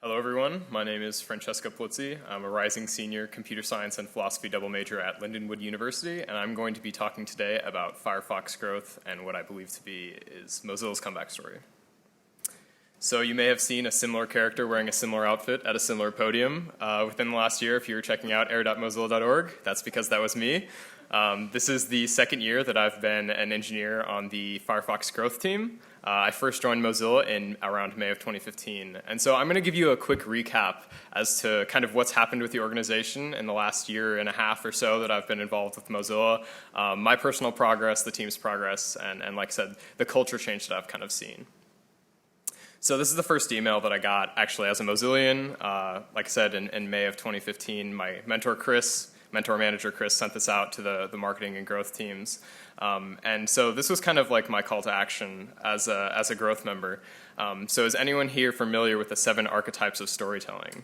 Hello everyone, my name is Francesco Pluzzi. I'm a rising senior computer science and philosophy double major at Lindenwood University, and I'm going to be talking today about Firefox growth and what I believe to be is Mozilla's comeback story. So you may have seen a similar character wearing a similar outfit at a similar podium within the last year if you were checking out air.mozilla.org. That's because that was me. This is the second year that I've been an engineer on the Firefox Growth Team. I first joined Mozilla in around May of 2015. And so I'm going to give you a quick recap as to kind of what's happened with the organization in the last year and a half or so that I've been involved with Mozilla, my personal progress, the team's progress, and like I said, the culture change that I've kind of seen. So this is the first email that I got actually as a Mozillian. Like I said, in May of 2015, my mentor manager Chris sent this out to the marketing and growth teams. And so this was kind of like my call to action as a growth member. So is anyone here familiar with the 7 Archetypes of Storytelling?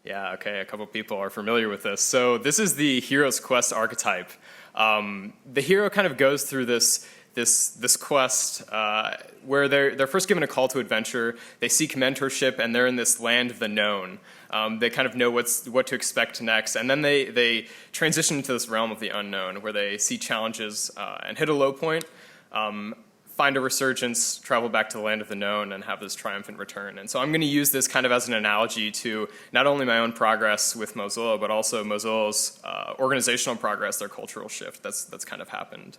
Yeah, okay, a couple people are familiar with this. So this is the hero's quest archetype. The hero kind of goes through this quest where they're first given a call to adventure, they seek mentorship, and they're in this land of the known. They kind of know what to expect next, and then they transition into this realm of the unknown where they see challenges and hit a low point, find a resurgence, travel back to the land of the known, and have this triumphant return. And so I'm going to use this kind of as an analogy to not only my own progress with Mozilla, but also Mozilla's organizational progress, their cultural shift that's kind of happened.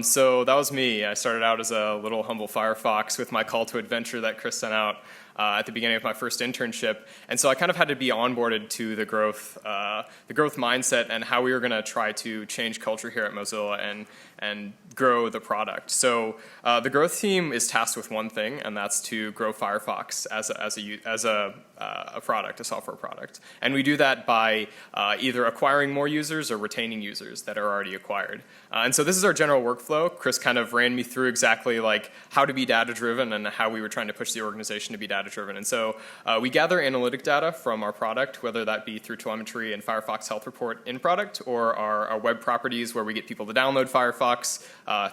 So that was me. I started out as a little humble Firefox with my call to adventure that Chris sent out at the beginning of my first internship. And so I kind of had to be onboarded to the growth mindset and how we were going to try to change culture here at Mozilla and grow the product. So the growth team is tasked with one thing, and that's to grow Firefox as a product, a software product. And we do that by either acquiring more users or retaining users that are already acquired. And so this is our general workflow. Chris kind of ran me through exactly like how to be data-driven and how we were trying to push the organization to be data-driven. And so we gather analytic data from our product, whether that be through Telemetry and Firefox Health Report in product or our web properties where we get people to download Firefox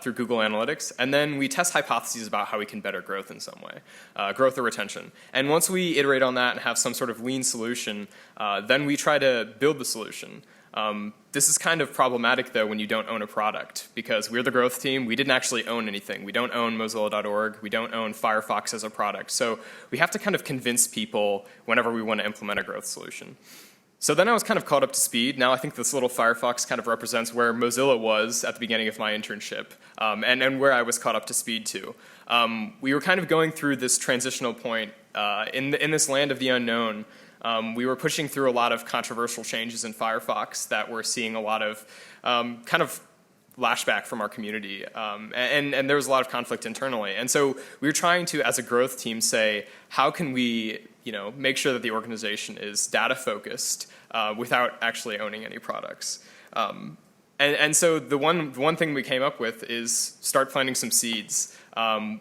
through Google Analytics. And then we test hypotheses about how we can better growth in some way, growth or retention. And once we iterate on that and have some sort of lean solution, then we try to build the solution. This is kind of problematic, though, when you don't own a product, because we're the growth team. We didn't actually own anything. We don't own Mozilla.org. We don't own Firefox as a product. So we have to kind of convince people whenever we want to implement a growth solution. So then I was kind of caught up to speed. Now I think this little Firefox kind of represents where Mozilla was at the beginning of my internship and where I was caught up to speed to. We were kind of going through this transitional point in this land of the unknown. We were pushing through a lot of controversial changes in Firefox that were seeing a lot of kind of lashback from our community, and there was a lot of conflict internally. And so we were trying to, as a growth team, say, how can we make sure that the organization is data-focused without actually owning any products? And so the one thing we came up with is start planting some seeds.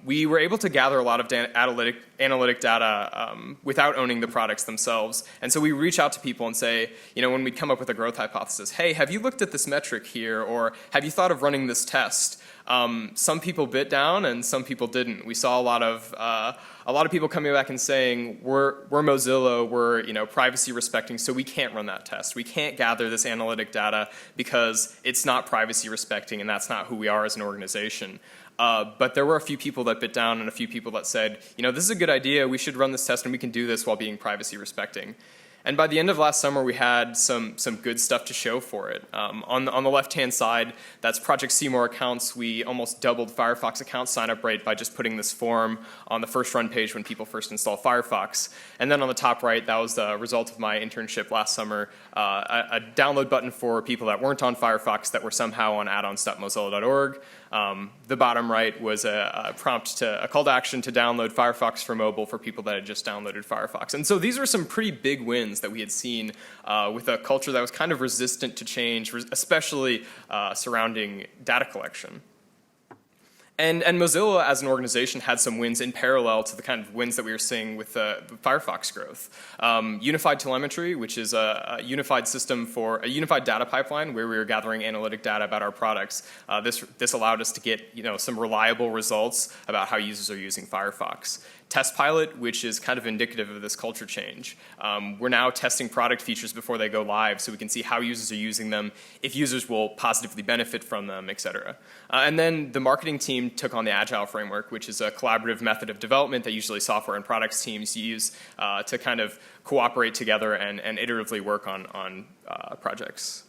We were able to gather a lot of analytic data without owning the products themselves. And so we reach out to people and say, when we come up with a growth hypothesis, hey, have you looked at this metric here? Or have you thought of running this test? Some people bit down and some people didn't. We saw a lot of people coming back and saying, we're Mozilla, we're privacy respecting, so we can't run that test. We can't gather this analytic data because it's not privacy respecting, and that's not who we are as an organization. But there were a few people that bit down and a few people that said, this is a good idea, we should run this test and we can do this while being privacy respecting. And by the end of last summer, we had some good stuff to show for it. On the left-hand side, that's Project Seymour accounts. We almost doubled Firefox account sign-up rate by just putting this form on the first run page when people first install Firefox. And then on the top right, that was the result of my internship last summer, a download button for people that weren't on Firefox that were somehow on addons.mozilla.org. The bottom right was a call to action to download Firefox for mobile for people that had just downloaded Firefox. And so these were some pretty big wins that we had seen with a culture that was kind of resistant to change, especially surrounding data collection. And Mozilla as an organization had some wins in parallel to the kind of wins that we were seeing with Firefox growth. Unified Telemetry, which is a unified system for a unified data pipeline where we were gathering analytic data about our products. This allowed us to get some reliable results about how users are using Firefox. test pilot, which is kind of indicative of this culture change. We're now testing product features before they go live so we can see how users are using them, if users will positively benefit from them, et cetera. And then the marketing team took on the Agile Framework, which is a collaborative method of development that usually software and products teams use to kind of cooperate together and iteratively work on projects.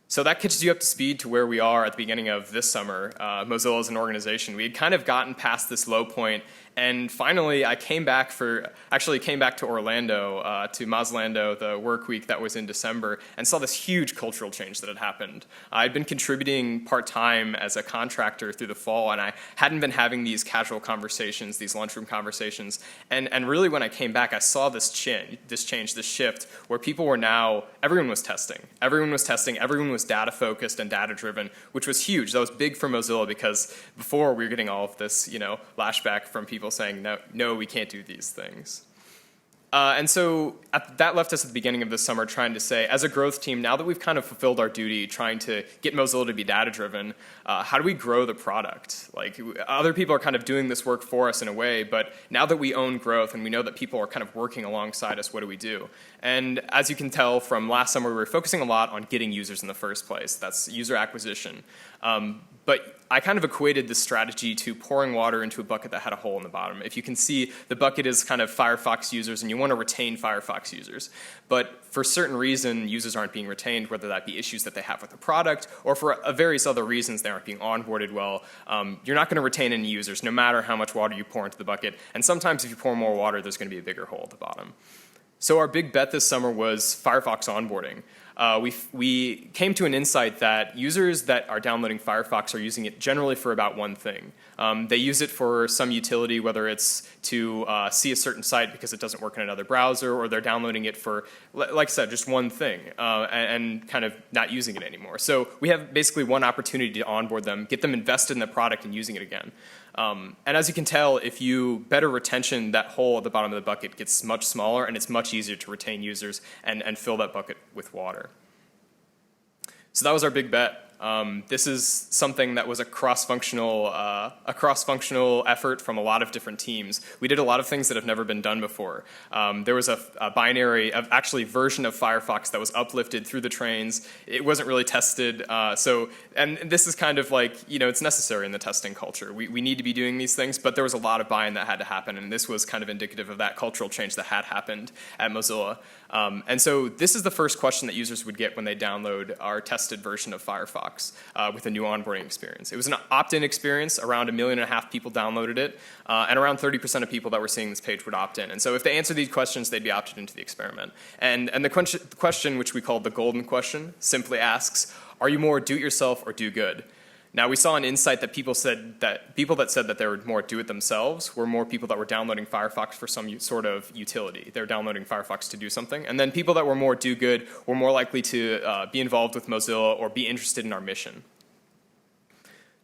So that catches you up to speed to where we are at the beginning of this summer. Mozilla as an organization, we had kind of gotten past this low point, and finally I came back to Orlando, to Moslando, the work week that was in December, and saw this huge cultural change that had happened. I'd been contributing part-time as a contractor through the fall, and I hadn't been having these casual conversations, these lunchroom conversations, and really when I came back I saw this shift, where people were now, everyone was testing, everyone was data focused and data driven, which was huge. That was big for Mozilla because before we were getting all of this, lashback from people saying, no, we can't do these things. And so that left us at the beginning of this summer trying to say, as a growth team, now that we've kind of fulfilled our duty trying to get Mozilla to be data-driven, how do we grow the product? Like, other people are kind of doing this work for us in a way, but now that we own growth and we know that people are kind of working alongside us, what do we do? And as you can tell from last summer, we were focusing a lot on getting users in the first place. That's user acquisition. But I kind of equated this strategy to pouring water into a bucket that had a hole in the bottom. If you can see, the bucket is kind of Firefox users, and you want to retain Firefox users. But for certain reason, users aren't being retained, whether that be issues that they have with the product, or for various other reasons they aren't being onboarded well. You're not going to retain any users, no matter how much water you pour into the bucket. And sometimes if you pour more water, there's going to be a bigger hole at the bottom. So our big bet this summer was Firefox onboarding. We came to an insight that users that are downloading Firefox are using it generally for about one thing. They use it for some utility, whether it's to see a certain site because it doesn't work in another browser, or they're downloading it for, like I said, just one thing, and kind of not using it anymore. So we have basically one opportunity to onboard them, get them invested in the product and using it again. And as you can tell, if you better retention, that hole at the bottom of the bucket gets much smaller, and it's much easier to retain users and fill that bucket with water. So that was our big bet. This is something that was a cross-functional effort from a lot of different teams. We did a lot of things that have never been done before. There was a binary, actually version of Firefox that was uplifted through the trains. It wasn't really tested. And this is kind of like, it's necessary in the testing culture. We need to be doing these things, but there was a lot of buy-in that had to happen, and this was kind of indicative of that cultural change that had happened at Mozilla. And so this is the first question that users would get when they download our tested version of Firefox with a new onboarding experience. It was an opt-in experience. Around 1.5 million people downloaded it, and around 30% of people that were seeing this page would opt in. And so if they answer these questions, they'd be opted into the experiment. And the question, which we called the golden question, simply asks, are you more do-it-yourself or do-good? Now, we saw an insight that people that said that they were more do-it-themselves were more people that were downloading Firefox for some sort of utility. They were downloading Firefox to do something. And then people that were more do-good were more likely to be involved with Mozilla or be interested in our mission.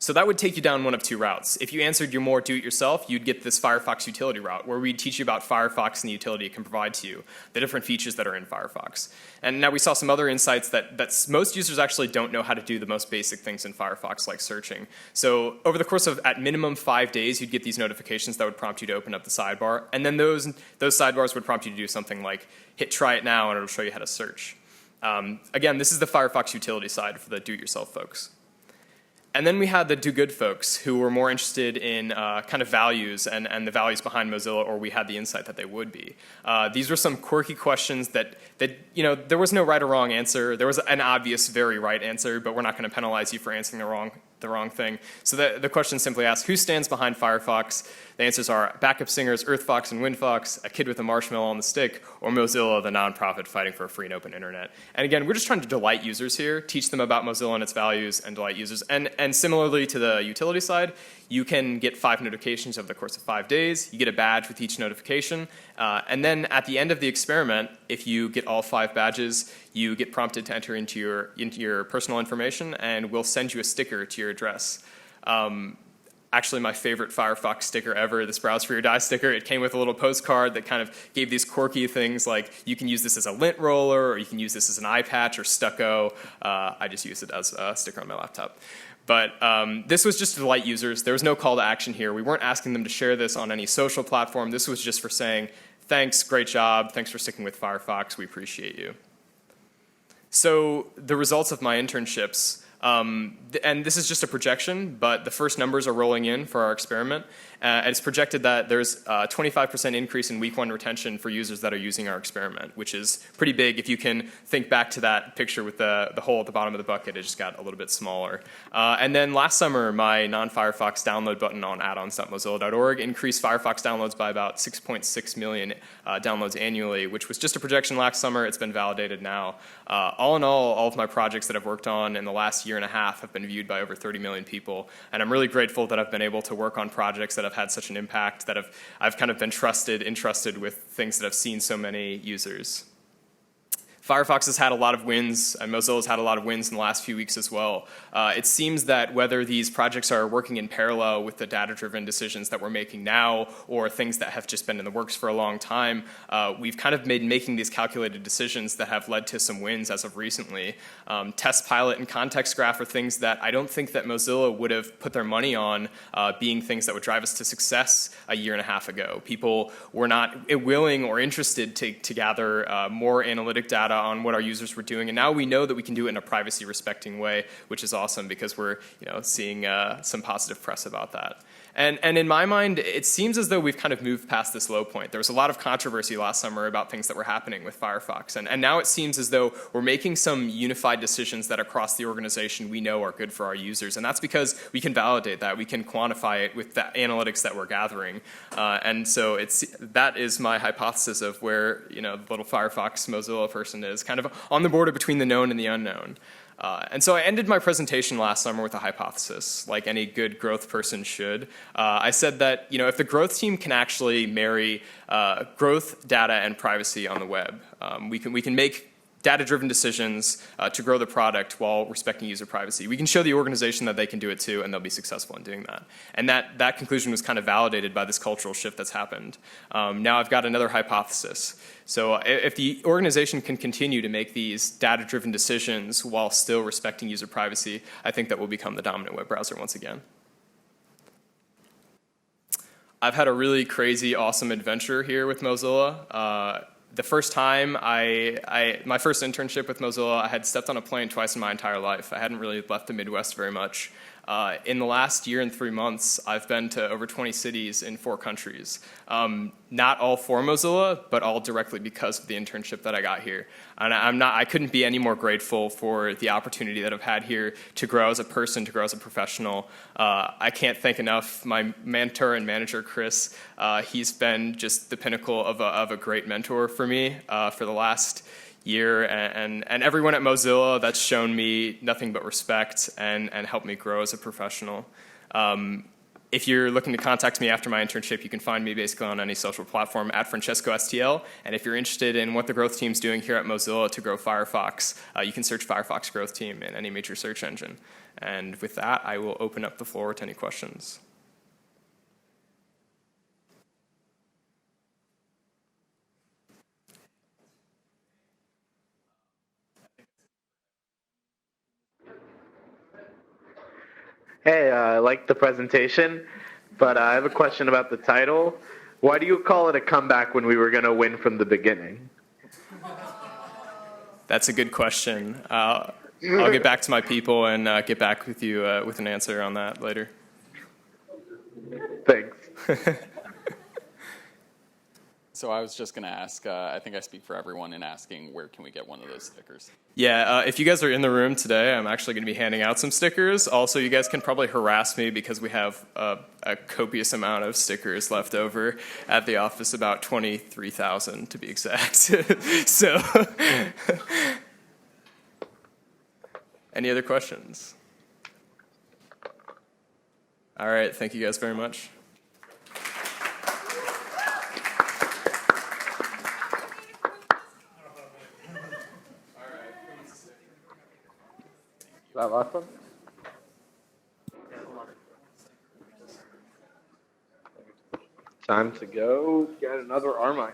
So that would take you down one of two routes. If you answered you're more do-it-yourself, you'd get this Firefox Utility route, where we'd teach you about Firefox and the utility it can provide to you, the different features that are in Firefox. And now we saw some other insights that most users actually don't know how to do the most basic things in Firefox, like searching. So over the course of, at minimum, 5 days, you'd get these notifications that would prompt you to open up the sidebar. And then those sidebars would prompt you to do something like hit try it now, and it'll show you how to search. Again, this is the Firefox Utility side for the do-it-yourself folks. And then we had the do-good folks who were more interested in kind of values and the values behind Mozilla, or we had the insight that they would be. These were some quirky questions that there was no right or wrong answer. There was an obvious, very right answer, but we're not going to penalize you for answering the wrong thing. So the question simply asks, who stands behind Firefox? The answers are backup singers EarthFox and WinFox, a kid with a marshmallow on the stick, or Mozilla, the nonprofit fighting for a free and open internet. And again, we're just trying to delight users here, teach them about Mozilla and its values, and delight users. And similarly to the utility side, you can get 5 notifications over the course of 5 days. You get a badge with each notification. And then at the end of the experiment, if you get all 5 badges, you get prompted to enter into your personal information, and we'll send you a sticker to your address. Actually, my favorite Firefox sticker ever, this Browse for Your Die sticker. It came with a little postcard that kind of gave these quirky things like you can use this as a lint roller, or you can use this as an eye patch or stucco. I just use it as a sticker on my laptop. But this was just to delight users. There was no call to action here. We weren't asking them to share this on any social platform. This was just for saying, thanks, great job, thanks for sticking with Firefox, we appreciate you. So the results of my internships, and this is just a projection, but the first numbers are rolling in for our experiment. And it's projected that there's a 25% increase in week 1 retention for users that are using our experiment, which is pretty big. If you can think back to that picture with the hole at the bottom of the bucket, it just got a little bit smaller. And then last summer, my non-Firefox download button on addons.mozilla.org increased Firefox downloads by about 6.6 million downloads annually, which was just a projection last summer. It's been validated now. All in all of my projects that I've worked on in the last year and a half have been viewed by over 30 million people. And I'm really grateful that I've been able to work on projects that have had such an impact, that I've kind of been entrusted with things that have seen so many users. Firefox has had a lot of wins, and Mozilla's had a lot of wins in the last few weeks as well. It seems that whether these projects are working in parallel with the data-driven decisions that we're making now, or things that have just been in the works for a long time, we've kind of been making these calculated decisions that have led to some wins as of recently. Test Pilot and Context Graph are things that I don't think that Mozilla would have put their money on being things that would drive us to success a year and a half ago. People were not willing or interested to gather more analytic data on what our users were doing, and now we know that we can do it in a privacy-respecting way, which is awesome because we're seeing some positive press about that. And in my mind, it seems as though we've kind of moved past this low point. There was a lot of controversy last summer about things that were happening with Firefox, and now it seems as though we're making some unified decisions that across the organization we know are good for our users, and that's because we can validate that, we can quantify it with the analytics that we're gathering, and so that is my hypothesis of where the little Firefox Mozilla person is, kind of on the border between the known and the unknown. And so I ended my presentation last summer with a hypothesis, like any good growth person should. I said that if the growth team can actually marry growth, data, and privacy on the web, we can make data-driven decisions to grow the product while respecting user privacy. We can show the organization that they can do it too, and they'll be successful in doing that. And that conclusion was kind of validated by this cultural shift that's happened. Now I've got another hypothesis. So if the organization can continue to make these data-driven decisions while still respecting user privacy, I think that will become the dominant web browser once again. I've had a really crazy, awesome adventure here with Mozilla. The first time my first internship with Mozilla, I had stepped on a plane twice in my entire life. I hadn't really left the Midwest very much. In the last year and 3 months, I've been to over 20 cities in 4 countries. Not all for Mozilla, but all directly because of the internship that I got here. And I couldn't be any more grateful for the opportunity that I've had here to grow as a person, to grow as a professional. I can't thank enough my mentor and manager, Chris. He's been just the pinnacle of a great mentor for me for the last year, and everyone at Mozilla that's shown me nothing but respect and helped me grow as a professional. If you're looking to contact me after my internship, you can find me basically on any social platform at FrancescoSTL. And if you're interested in what the growth team's doing here at Mozilla to grow Firefox, you can search Firefox Growth Team in any major search engine. And with that, I will open up the floor to any questions. Hey, I like the presentation, but I have a question about the title. Why do you call it a comeback when we were going to win from the beginning? That's a good question. I'll get back to my people and get back with you with an answer on that later. Thanks. So I was just going to ask, I think I speak for everyone in asking, where can we get one of those stickers? Yeah, if you guys are in the room today, I'm actually going to be handing out some stickers. Also, you guys can probably harass me because we have a copious amount of stickers left over at the office, about 23,000 to be exact. So, any other questions? All right, thank you guys very much. That last one? Time to go get another Armine.